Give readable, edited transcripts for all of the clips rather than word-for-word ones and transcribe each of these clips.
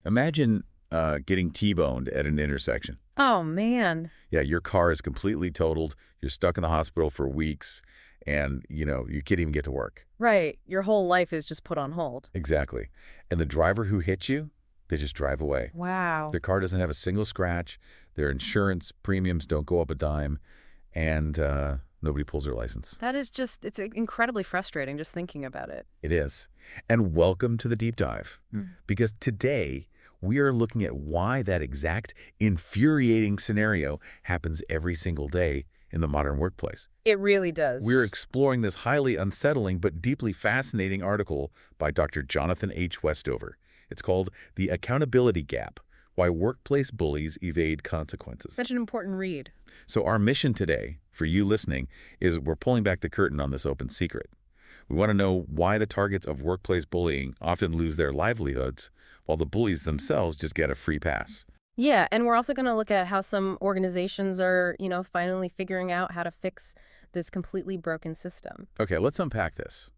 Imagine getting T-boned at an intersection. Oh, man. Yeah, your car is completely totaled. You're stuck in the hospital for weeks, and, you can't even get to work. Right. Your whole life is just put on hold. Exactly. And the driver who hit you, they just drive away. Wow. Their car doesn't have a single scratch. Their insurance premiums don't go up a dime, and nobody pulls their license. That is just, it's incredibly frustrating just thinking about it. It is. And welcome to the deep dive, Mm. because today we are looking at why that exact infuriating scenario happens every single day in the modern workplace. It really does. We're exploring this highly unsettling but deeply fascinating article by Dr. Jonathan H. Westover. It's called The Accountability Gap: Why Workplace Bullies Evade Consequences. Such an important read. So our mission today, for you listening, is we're pulling back the curtain on this open secret. We want to know why the targets of workplace bullying often lose their livelihoods, while the bullies themselves just get a free pass. Yeah, and we're also going to look at how some organizations are, finally figuring out how to fix this completely broken system. Okay, let's unpack this.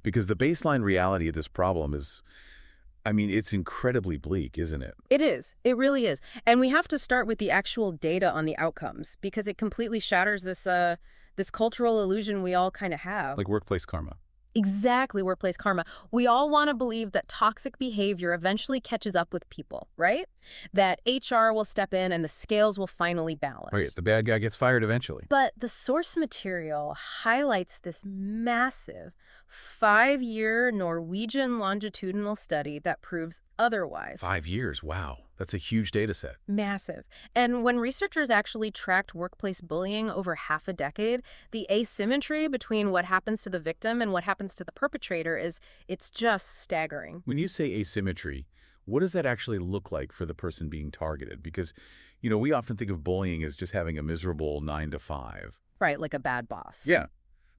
Because the baseline reality of this problem is, it's incredibly bleak, isn't it? It is. It really is. And we have to start with the actual data on the outcomes because it completely shatters this cultural illusion we all kind of have. Like workplace karma. Exactly, workplace karma. We all want to believe that toxic behavior eventually catches up with people, right? That HR will step in and the scales will finally balance. Right, the bad guy gets fired eventually. But the source material highlights this massive 5-year Norwegian longitudinal study that proves otherwise. 5 years, wow. That's a huge data set. Massive. And when researchers actually tracked workplace bullying over half a decade, the asymmetry between what happens to the victim and what happens to the perpetrator it's just staggering. When you say asymmetry, what does that actually look like for the person being targeted? Because, we often think of bullying as just having a miserable 9 to 5. Right, like a bad boss. Yeah.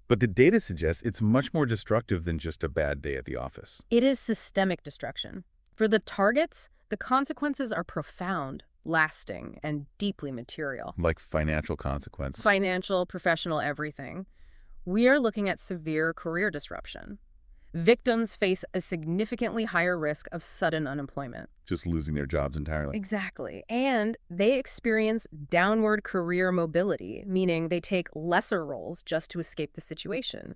But the data suggests it's much more destructive than just a bad day at the office. It is systemic destruction. For the targets, the consequences are profound, lasting, and deeply material. Like financial consequence. Financial, professional, everything. We are looking at severe career disruption. Victims face a significantly higher risk of sudden unemployment. Just losing their jobs entirely. Exactly. And they experience downward career mobility, meaning they take lesser roles just to escape the situation.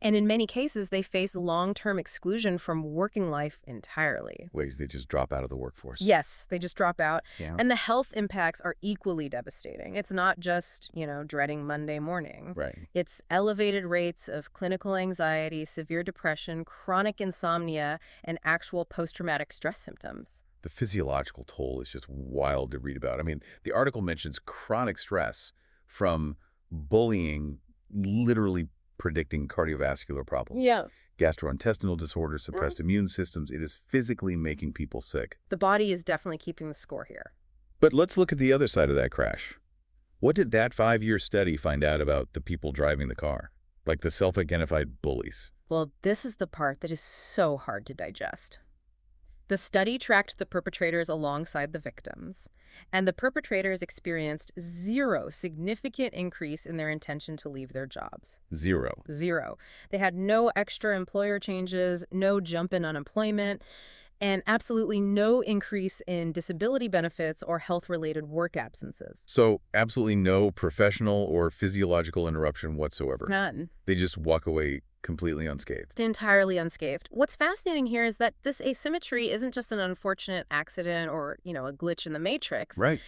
And in many cases, they face long-term exclusion from working life entirely. Ways they just drop out of the workforce. Yes, they just drop out. Yeah. And the health impacts are equally devastating. It's not just, dreading Monday morning. Right. It's elevated rates of clinical anxiety, severe depression, chronic insomnia, and actual post-traumatic stress symptoms. The physiological toll is just wild to read about. The article mentions chronic stress from bullying literally predicting cardiovascular problems. Yeah. Gastrointestinal disorders, suppressed immune systems. It is physically making people sick. The body is definitely keeping the score here. But let's look at the other side of that crash. What did that 5-year study find out about the people driving the car? Like the self-identified bullies? Well, this is the part that is so hard to digest. The study tracked the perpetrators alongside the victims, and the perpetrators experienced zero significant increase in their intention to leave their jobs. Zero. Zero. They had no extra employer changes, no jump in unemployment, and absolutely no increase in disability benefits or health-related work absences. So absolutely no professional or physiological interruption whatsoever. None. They just walk away completely unscathed. Entirely unscathed. What's fascinating here is that this asymmetry isn't just an unfortunate accident or, a glitch in the matrix. Right.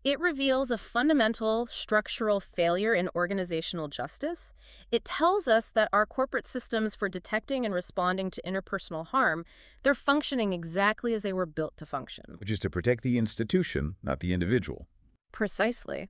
It reveals a fundamental structural failure in organizational justice. It tells us that our corporate systems for detecting and responding to interpersonal harm, they're functioning exactly as they were built to function. Which is to protect the institution, not the individual. Precisely.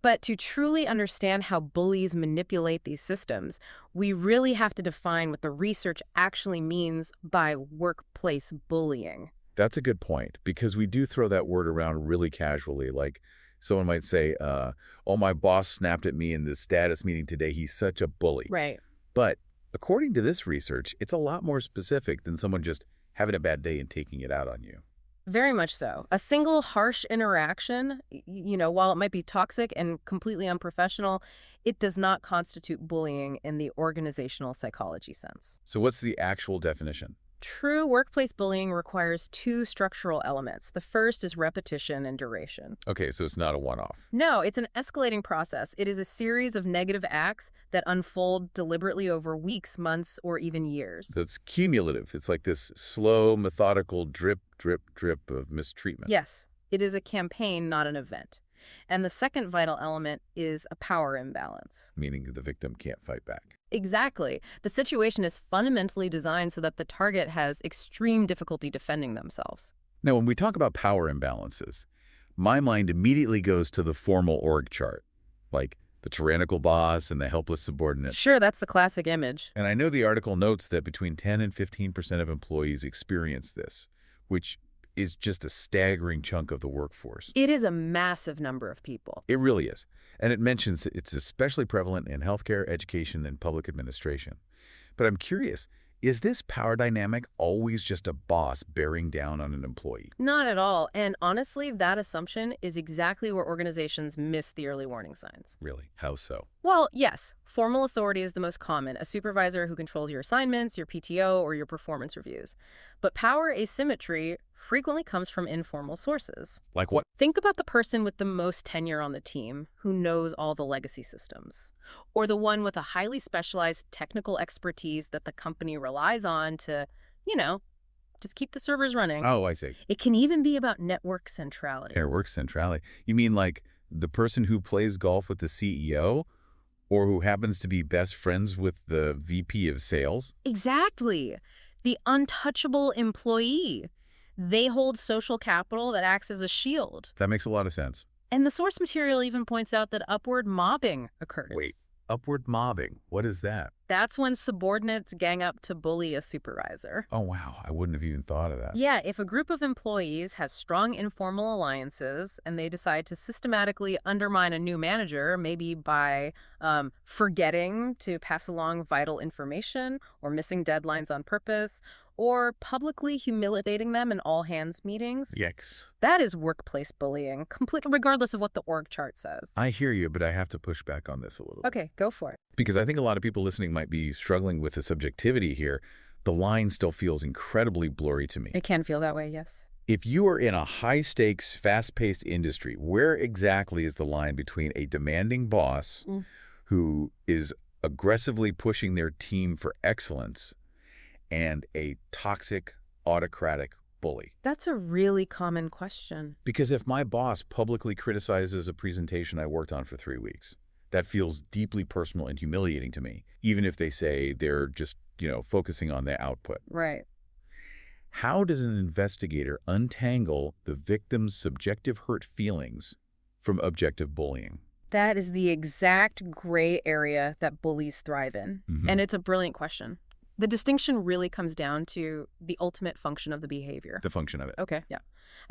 But to truly understand how bullies manipulate these systems, we really have to define what the research actually means by workplace bullying. That's a good point, because we do throw that word around really casually. Like someone might say, oh, my boss snapped at me in this status meeting today. He's such a bully. Right. But according to this research, it's a lot more specific than someone just having a bad day and taking it out on you. Very much so. A single harsh interaction, while it might be toxic and completely unprofessional, it does not constitute bullying in the organizational psychology sense. So what's the actual definition? True workplace bullying requires two structural elements. The first is repetition and duration. Okay, so it's not a one-off. No, it's an escalating process. It is a series of negative acts that unfold deliberately over weeks, months, or even years. So it's cumulative. It's like this slow, methodical drip, drip, drip of mistreatment. Yes, it is a campaign, not an event. And the second vital element is a power imbalance. Meaning the victim can't fight back. Exactly. The situation is fundamentally designed so that the target has extreme difficulty defending themselves. Now, when we talk about power imbalances, my mind immediately goes to the formal org chart, like the tyrannical boss and the helpless subordinate. Sure, that's the classic image. And I know the article notes that between 10 and 15% of employees experience this, which is just a staggering chunk of the workforce. It is a massive number of people. It really is. And it mentions it's especially prevalent in healthcare, education, and public administration. But I'm curious, is this power dynamic always just a boss bearing down on an employee? Not at all. And honestly, that assumption is exactly where organizations miss the early warning signs. Really? How so? Well, yes, formal authority is the most common, a supervisor who controls your assignments, your PTO, or your performance reviews. But power asymmetry frequently comes from informal sources. Like what? Think about the person with the most tenure on the team who knows all the legacy systems, or the one with a highly specialized technical expertise that the company relies on to, just keep the servers running. Oh, I see. It can even be about network centrality. Network centrality. You mean like the person who plays golf with the CEO? Or who happens to be best friends with the VP of sales? Exactly. The untouchable employee. They hold social capital that acts as a shield. That makes a lot of sense. And the source material even points out that upward mobbing occurs. Wait, upward mobbing. What is that? That's when subordinates gang up to bully a supervisor. Oh, wow. I wouldn't have even thought of that. Yeah, if a group of employees has strong informal alliances and they decide to systematically undermine a new manager, maybe by forgetting to pass along vital information or missing deadlines on purpose, or publicly humiliating them in all-hands meetings. Yikes. That is workplace bullying, completely regardless of what the org chart says. I hear you, but I have to push back on this a little. Okay, go for it. Because I think a lot of people listening might be struggling with the subjectivity here. The line still feels incredibly blurry to me. It can feel that way, yes. If you are in a high-stakes, fast-paced industry, where exactly is the line between a demanding boss who is aggressively pushing their team for excellence and a toxic, autocratic bully? That's a really common question. Because if my boss publicly criticizes a presentation I worked on for 3 weeks, that feels deeply personal and humiliating to me, even if they say they're just, focusing on the output. Right. How does an investigator untangle the victim's subjective hurt feelings from objective bullying? That is the exact gray area that bullies thrive in. And it's a brilliant question. The distinction really comes down to the ultimate function of the behavior. The function of it. Okay, yeah.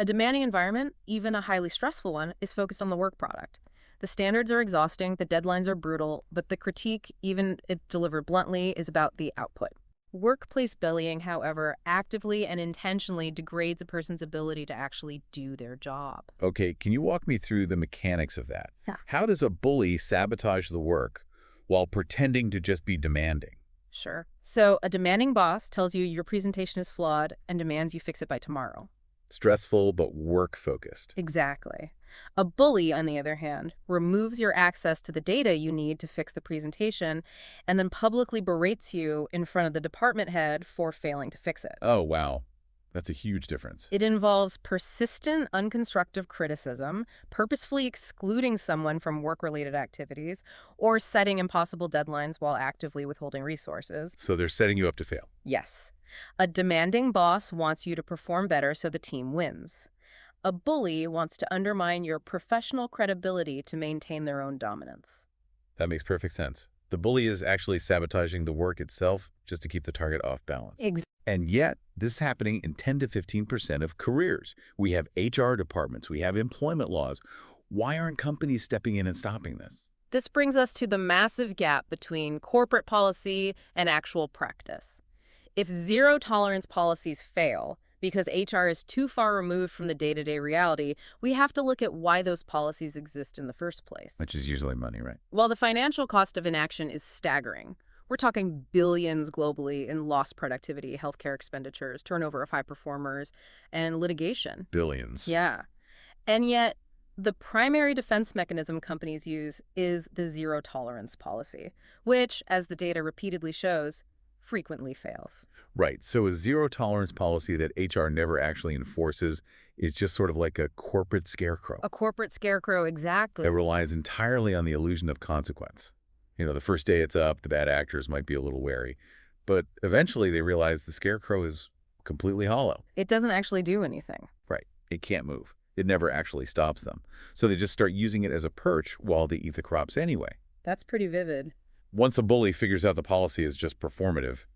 A demanding environment, even a highly stressful one, is focused on the work product. The standards are exhausting, the deadlines are brutal, but the critique, even if delivered bluntly, is about the output. Workplace bullying, however, actively and intentionally degrades a person's ability to actually do their job. Okay, can you walk me through the mechanics of that? Yeah. How does a bully sabotage the work while pretending to just be demanding? Sure. So a demanding boss tells you your presentation is flawed and demands you fix it by tomorrow. Stressful but work-focused. Exactly. A bully, on the other hand, removes your access to the data you need to fix the presentation and then publicly berates you in front of the department head for failing to fix it. Oh, wow. That's a huge difference. It involves persistent, unconstructive criticism, purposefully excluding someone from work-related activities, or setting impossible deadlines while actively withholding resources. So they're setting you up to fail. Yes. A demanding boss wants you to perform better so the team wins. A bully wants to undermine your professional credibility to maintain their own dominance. That makes perfect sense. The bully is actually sabotaging the work itself just to keep the target off balance. Exactly. And yet, this is happening in 10 to 15% of careers. We have HR departments, we have employment laws. Why aren't companies stepping in and stopping this? This brings us to the massive gap between corporate policy and actual practice. If zero-tolerance policies fail because HR is too far removed from the day-to-day reality, we have to look at why those policies exist in the first place. Which is usually money, right? While the financial cost of inaction is staggering, We're talking billions globally in lost productivity, healthcare expenditures, turnover of high performers, and litigation. Billions. Yeah. And yet, the primary defense mechanism companies use is the zero tolerance policy, which, as the data repeatedly shows, frequently fails. Right. So a zero tolerance policy that HR never actually enforces is just sort of like a corporate scarecrow A corporate scarecrow, that exactly. relies entirely on the illusion of consequence. The first day it's up, the bad actors might be a little wary, but eventually they realize the scarecrow is completely hollow. It doesn't actually do anything. Right. It can't move. It never actually stops them. So they just start using it as a perch while they eat the crops anyway. That's pretty vivid. Once a bully figures out the policy is just performative,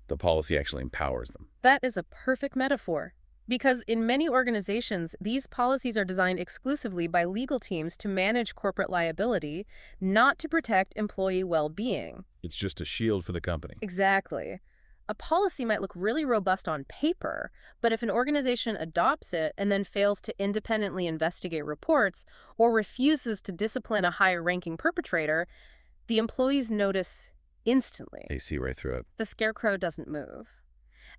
the policy actually empowers them. That is a perfect metaphor. Because in many organizations, these policies are designed exclusively by legal teams to manage corporate liability, not to protect employee well-being. It's just a shield for the company. Exactly. A policy might look really robust on paper, but if an organization adopts it and then fails to independently investigate reports or refuses to discipline a higher-ranking perpetrator, the employees notice instantly. They see right through it. The scarecrow doesn't move.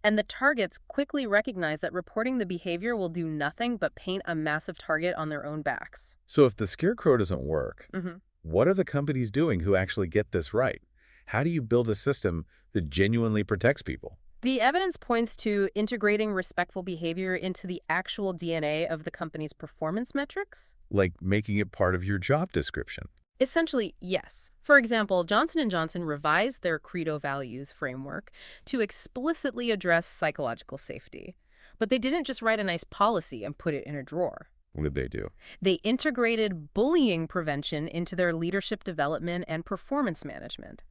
And the targets quickly recognize that reporting the behavior will do nothing but paint a massive target on their own backs. So if the scarecrow doesn't work, Mhm. what are the companies doing who actually get this right? How do you build a system that genuinely protects people? The evidence points to integrating respectful behavior into the actual DNA of the company's performance metrics. Like making it part of your job description. Essentially, yes. For example, Johnson & Johnson revised their Credo Values framework to explicitly address psychological safety. But they didn't just write a nice policy and put it in a drawer. What did they do? They integrated bullying prevention into their leadership development and performance management.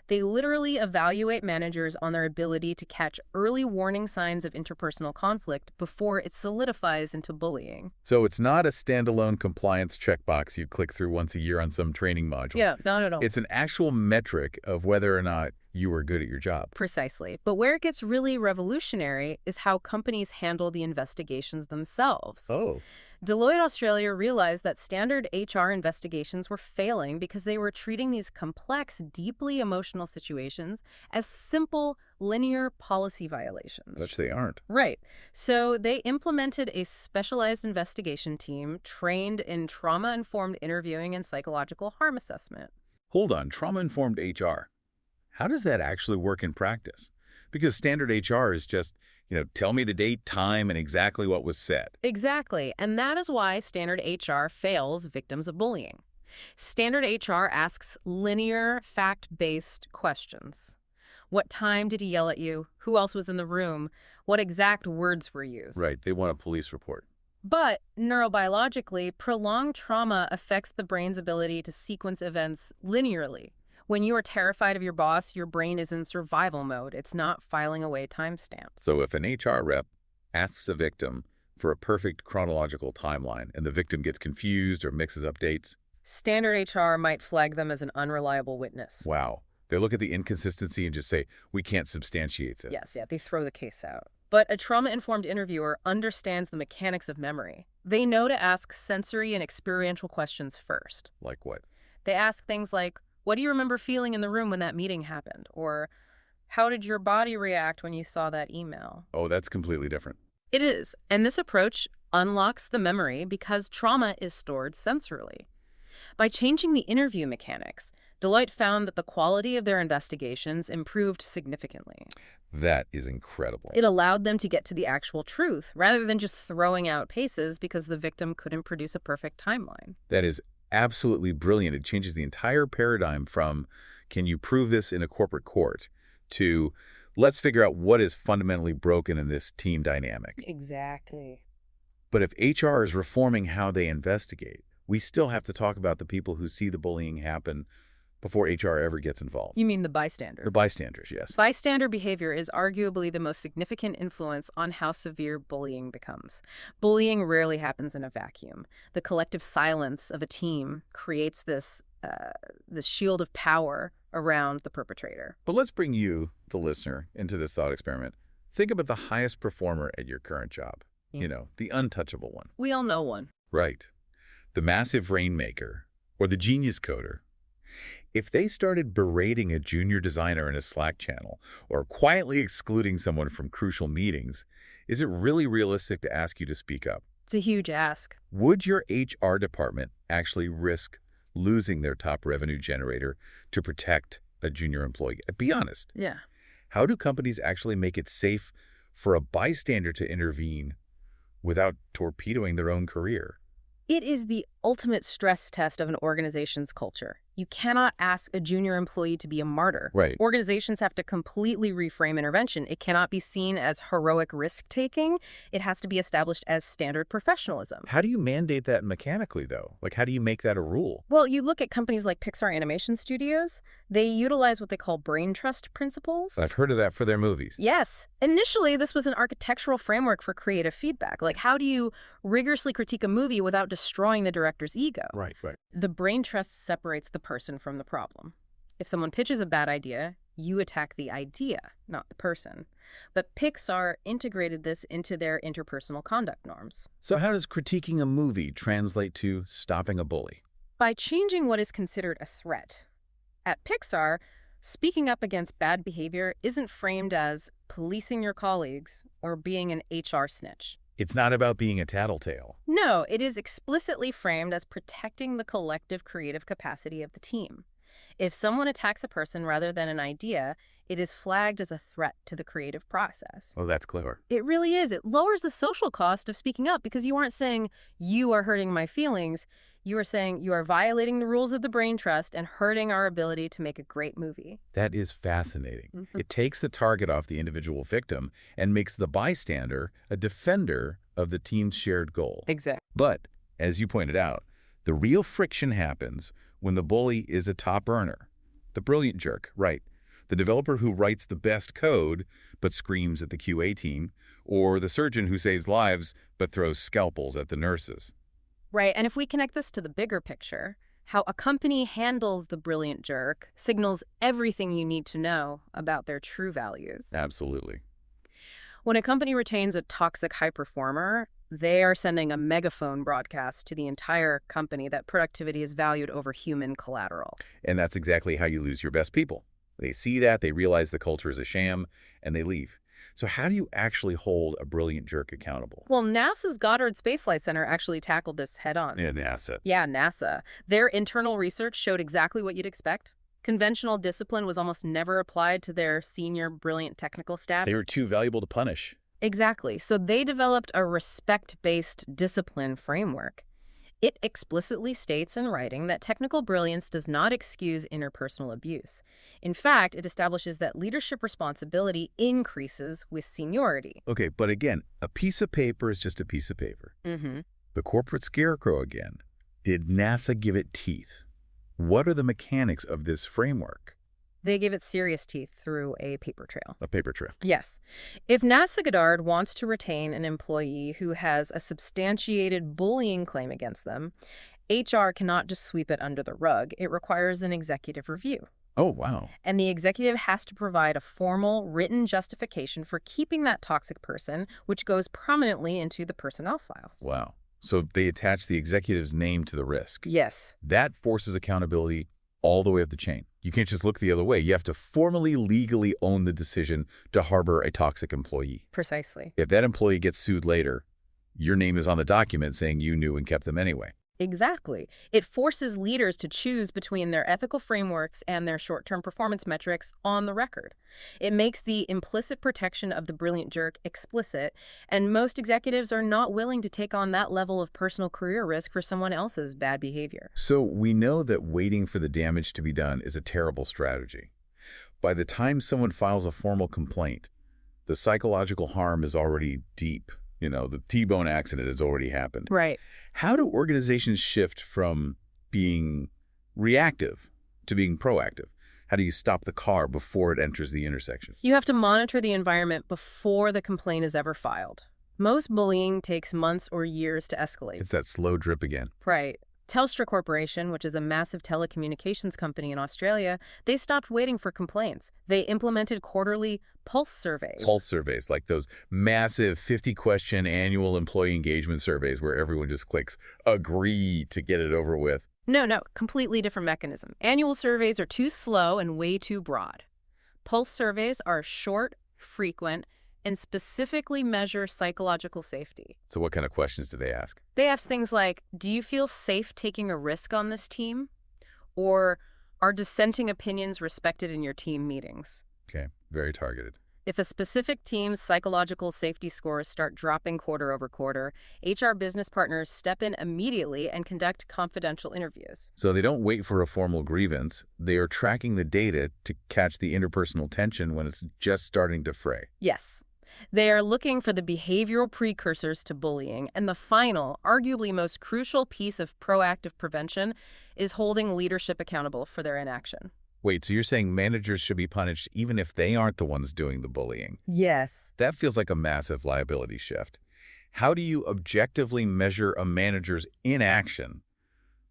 They literally evaluate managers on their ability to catch early warning signs of interpersonal conflict before it solidifies into bullying. So it's not a standalone compliance checkbox you click through once a year on some training module. Yeah, not at all. It's an actual metric of whether or not you were good at your job. Precisely. But where it gets really revolutionary is how companies handle the investigations themselves. Oh. Deloitte Australia realized that standard HR investigations were failing because they were treating these complex, deeply emotional situations as simple, linear policy violations. Which they aren't. Right. So they implemented a specialized investigation team trained in trauma-informed interviewing and psychological harm assessment. Hold on, trauma-informed HR. How does that actually work in practice? Because standard HR is just, tell me the date, time, and exactly what was said. Exactly. And that is why standard HR fails victims of bullying. Standard HR asks linear, fact-based questions. What time did he yell at you? Who else was in the room? What exact words were used? Right, they want a police report. But neurobiologically, prolonged trauma affects the brain's ability to sequence events linearly. When you are terrified of your boss, your brain is in survival mode. It's not filing away timestamps. So if an HR rep asks a victim for a perfect chronological timeline and the victim gets confused or mixes up dates, standard HR might flag them as an unreliable witness. wow. They look at the inconsistency and just say, we can't substantiate it. Yes, they throw the case out. But a trauma-informed interviewer understands the mechanics of memory. They know to ask sensory and experiential questions first. Like what? They ask things like, what do you remember feeling in the room when that meeting happened? Or how did your body react when you saw that email? Oh, that's completely different. It is. And this approach unlocks the memory because trauma is stored sensorily. By changing the interview mechanics, Deloitte found that the quality of their investigations improved significantly. That is incredible. It allowed them to get to the actual truth, rather than just throwing out paces because the victim couldn't produce a perfect timeline. That is absolutely brilliant. It changes the entire paradigm from, can you prove this in a corporate court, to let's figure out what is fundamentally broken in this team dynamic. Exactly. But if HR is reforming how they investigate, we still have to talk about the people who see the bullying happen before HR ever gets involved. You mean the bystander? The bystanders, yes. Bystander behavior is arguably the most significant influence on how severe bullying becomes. Bullying rarely happens in a vacuum. The collective silence of a team creates this shield of power around the perpetrator. But let's bring you, the listener, into this thought experiment. Think about the highest performer at your current job. The untouchable one. We all know one. Right. The massive rainmaker or the genius coder. If they started berating a junior designer in a Slack channel or quietly excluding someone from crucial meetings, is it really realistic to ask you to speak up? It's a huge ask. Would your HR department actually risk losing their top revenue generator to protect a junior employee? Be honest. Yeah. How do companies actually make it safe for a bystander to intervene without torpedoing their own career? It is the ultimate stress test of an organization's culture. You cannot ask a junior employee to be a martyr. Right. Organizations have to completely reframe intervention. It cannot be seen as heroic risk-taking. It has to be established as standard professionalism. How do you mandate that mechanically, though? Like, how do you make that a rule? Well, you look at companies like Pixar Animation Studios. They utilize what they call brain trust principles. I've heard of that for their movies. Yes. Initially, this was an architectural framework for creative feedback. Like, how do you rigorously critique a movie without destroying the director's ego? Right. The brain trust separates the person from the problem. If someone pitches a bad idea, you attack the idea, not the person. But Pixar integrated this into their interpersonal conduct norms. So how does critiquing a movie translate to stopping a bully? By changing what is considered a threat. At Pixar, speaking up against bad behavior isn't framed as policing your colleagues or being an HR snitch. It's not about being a tattletale. No, it is explicitly framed as protecting the collective creative capacity of the team. If someone attacks a person rather than an idea, it is flagged as a threat to the creative process. Oh, that's clever. It really is. It lowers the social cost of speaking up because you aren't saying, you are hurting my feelings. You are saying you are violating the rules of the brain trust and hurting our ability to make a great movie. That is fascinating. Mm-hmm. It takes the target off the individual victim and makes the bystander a defender of the team's shared goal. Exactly. But, as you pointed out, the real friction happens when the bully is a top earner. The brilliant jerk, right. The developer who writes the best code but screams at the QA team, or the surgeon who saves lives but throws scalpels at the nurses. Right, and if we connect this to the bigger picture, how a company handles the brilliant jerk signals everything you need to know about their true values. Absolutely. When a company retains a toxic high performer, they are sending a megaphone broadcast to the entire company that productivity is valued over human collateral. And that's exactly how you lose your best people. They see that, they realize the culture is a sham, and they leave. So how do you actually hold a brilliant jerk accountable? Well, NASA's Goddard Space Flight Center actually tackled this head-on. Yeah, NASA. Yeah, NASA. Their internal research showed exactly what you'd expect. Conventional discipline was almost never applied to their senior, brilliant technical staff. They were too valuable to punish. Exactly. So they developed a respect-based discipline framework. It explicitly states in writing that technical brilliance does not excuse interpersonal abuse. In fact, it establishes that leadership responsibility increases with seniority. Okay, but again, a piece of paper is just a piece of paper. Mm-hmm. The corporate scarecrow again. Did NASA give it teeth? What are the mechanics of this framework? They give it serious teeth through a paper trail. A paper trail. Yes. If NASA Goddard wants to retain an employee who has a substantiated bullying claim against them, HR cannot just sweep it under the rug. It requires an executive review. Oh, wow. And the executive has to provide a formal, written justification for keeping that toxic person, which goes prominently into the personnel files. Wow. So they attach the executive's name to the risk. Yes. That forces accountability all the way up the chain. You can't just look the other way. You have to formally, legally own the decision to harbor a toxic employee. Precisely. If that employee gets sued later, your name is on the document saying you knew and kept them anyway. Exactly. It forces leaders to choose between their ethical frameworks and their short-term performance metrics on the record. It makes the implicit protection of the brilliant jerk explicit, and most executives are not willing to take on that level of personal career risk for someone else's bad behavior. So we know that waiting for the damage to be done is a terrible strategy. By the time someone files a formal complaint, the psychological harm is already deep. You know, the T-bone accident has already happened. Right. How do organizations shift from being reactive to being proactive? How do you stop the car before it enters the intersection? You have to monitor the environment before the complaint is ever filed. Most bullying takes months or years to escalate. It's that slow drip again. Right. Telstra Corporation, which is a massive telecommunications company in Australia, they stopped waiting for complaints. They implemented quarterly pulse surveys. Pulse surveys, like those massive 50-question annual employee engagement surveys where everyone just clicks agree to get it over with. No, completely different mechanism. Annual surveys are too slow and way too broad. Pulse surveys are short, frequent, and specifically measure psychological safety. So what kind of questions do they ask? They ask things like, do you feel safe taking a risk on this team? Or are dissenting opinions respected in your team meetings? Okay, very targeted. If a specific team's psychological safety scores start dropping quarter over quarter, HR business partners step in immediately and conduct confidential interviews. So they don't wait for a formal grievance. They are tracking the data to catch the interpersonal tension when it's just starting to fray. Yes, they are looking for the behavioral precursors to bullying, and the final, arguably most crucial piece of proactive prevention is holding leadership accountable for their inaction. Wait, so you're saying managers should be punished even if they aren't the ones doing the bullying? Yes. That feels like a massive liability shift. How do you objectively measure a manager's inaction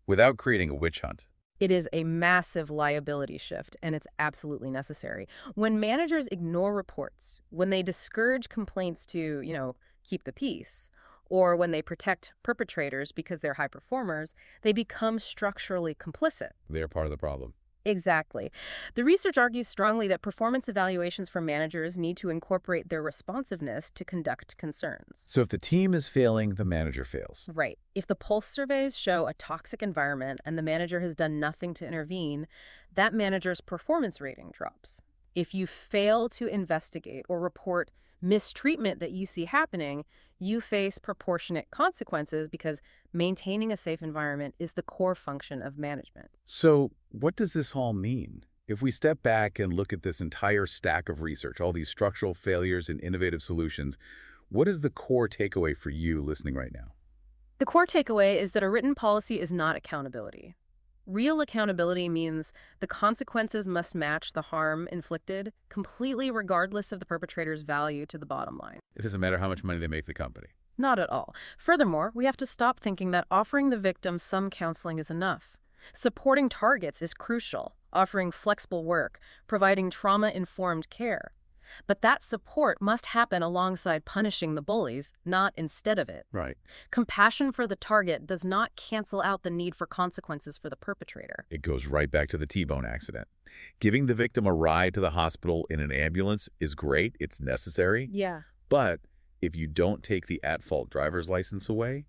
without creating a witch hunt? It is a massive liability shift, and it's absolutely necessary. When managers ignore reports, when they discourage complaints to, keep the peace, or when they protect perpetrators because they're high performers, they become structurally complicit. They're part of the problem. Exactly. The research argues strongly that performance evaluations for managers need to incorporate their responsiveness to conduct concerns. So if the team is failing, the manager fails. Right. If the pulse surveys show a toxic environment and the manager has done nothing to intervene, that manager's performance rating drops. If you fail to investigate or report mistreatment that you see happening, you face proportionate consequences because maintaining a safe environment is the core function of management. So what does this all mean? If we step back and look at this entire stack of research, all these structural failures and innovative solutions, what is the core takeaway for you listening right now? The core takeaway is that a written policy is not accountability. Real accountability means the consequences must match the harm inflicted, completely regardless of the perpetrator's value to the bottom line. It doesn't matter how much money they make the company. Not at all. Furthermore, we have to stop thinking that offering the victim some counseling is enough. Supporting targets is crucial, offering flexible work, providing trauma-informed care. But that support must happen alongside punishing the bullies, not instead of it. Right. Compassion for the target does not cancel out the need for consequences for the perpetrator. It goes right back to the T-bone accident. Giving the victim a ride to the hospital in an ambulance is great. It's necessary. Yeah. But if you don't take the at-fault driver's license away,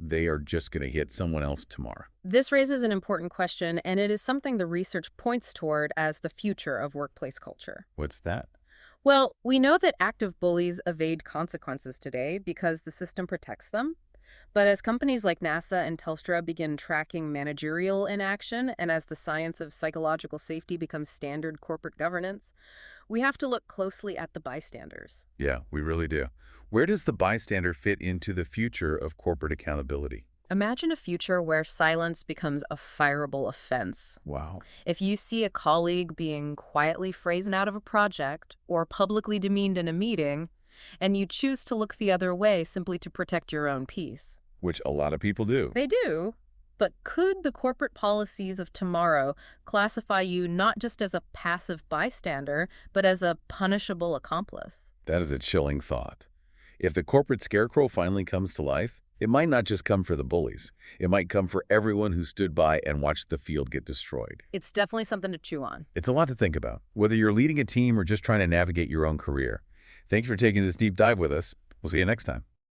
they are just going to hit someone else tomorrow. This raises an important question, and it is something the research points toward as the future of workplace culture. What's that? Well, we know that active bullies evade consequences today because the system protects them. But as companies like NASA and Telstra begin tracking managerial inaction, and as the science of psychological safety becomes standard corporate governance, we have to look closely at the bystanders. Yeah, we really do. Where does the bystander fit into the future of corporate accountability? Imagine a future where silence becomes a fireable offense. Wow. If you see a colleague being quietly frozen out of a project or publicly demeaned in a meeting, and you choose to look the other way simply to protect your own peace. Which a lot of people do. They do. But could the corporate policies of tomorrow classify you not just as a passive bystander, but as a punishable accomplice? That is a chilling thought. If the corporate scarecrow finally comes to life, it might not just come for the bullies. It might come for everyone who stood by and watched the field get destroyed. It's definitely something to chew on. It's a lot to think about, whether you're leading a team or just trying to navigate your own career. Thank you for taking this deep dive with us. We'll see you next time.